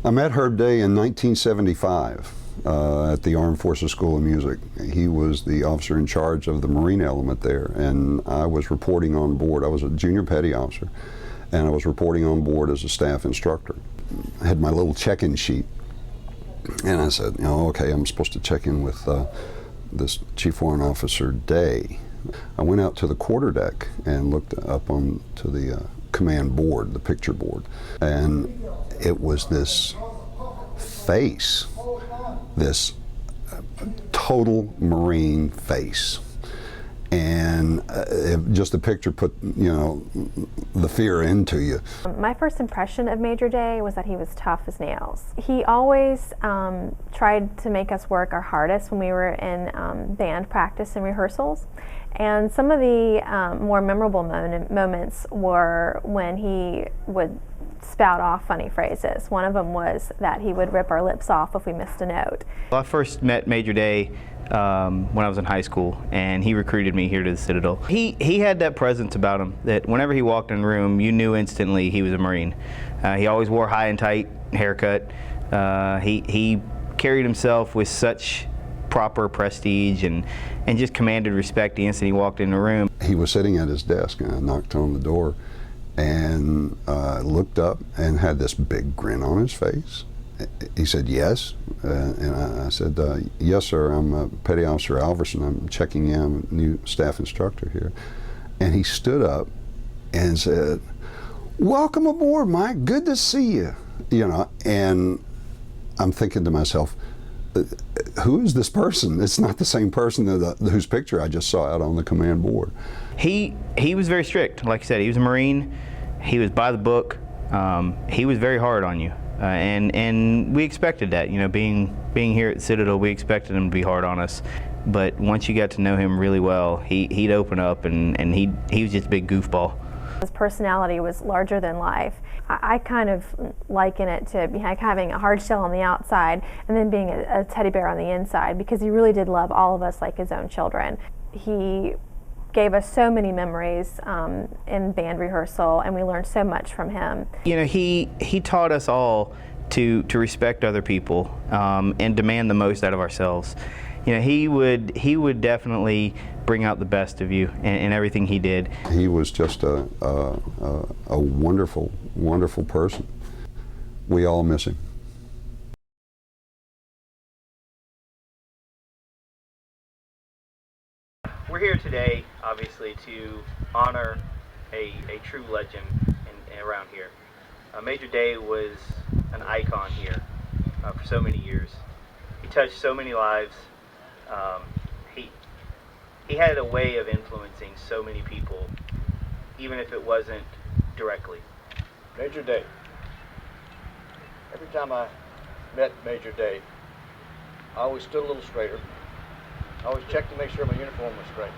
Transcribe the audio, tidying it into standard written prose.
I met Herb Day in 1975 at the Armed Forces School of Music. He was the officer in charge of the Marine element there, and I was reporting on board. I was a junior petty officer, and I was reporting on board as a staff instructor. I had my little check-in sheet, and I said, okay, I'm supposed to check in with this Chief Warrant Officer Day. I went out to the quarterdeck and looked up onto the command board, the picture board, and it was this face, this total Marine face. And just the picture put, the fear into you. My first impression of Major Day was that he was tough as nails. He always tried to make us work our hardest when we were in band practice and rehearsals. And some of the more memorable moments were when he would spout off funny phrases. One of them was that he would rip our lips off if we missed a note. Well, I first met Major Day when I was in high school, and he recruited me here to the Citadel. He had that presence about him that whenever he walked in the room, you knew instantly he was a Marine. He always wore high and tight haircut. He carried himself with such proper prestige and just commanded respect the instant he walked in the room. He was sitting at his desk, and I knocked on the door and looked up and had this big grin on his face. He said, yes, and I said, yes, sir, I'm Petty Officer Alverson. I'm checking in. I'm a new staff instructor here. And he stood up and said, welcome aboard, Mike, good to see you. And I'm thinking to myself, who is this person? It's not the same person whose picture I just saw out on the command board. He was very strict. Like I said, he was a Marine. He was by the book. He was very hard on you. And we expected that, being here at Citadel, we expected him to be hard on us. But once you got to know him really well, he'd open up, and he was just a big goofball. His personality was larger than life. I kind of liken it to having a hard shell on the outside and then being a teddy bear on the inside, because he really did love all of us like his own children. He gave us so many memories in band rehearsal, and we learned so much from him. He taught us all to respect other people and demand the most out of ourselves. He would definitely bring out the best of you in everything he did. He was just a wonderful, wonderful person. We all miss him. We're here today, obviously, to honor a true legend around here. Major Day was an icon here for so many years. He touched so many lives. He had a way of influencing so many people, even if it wasn't directly. Major Day. Every time I met Major Day, I always stood a little straighter. I always checked to make sure my uniform was straight.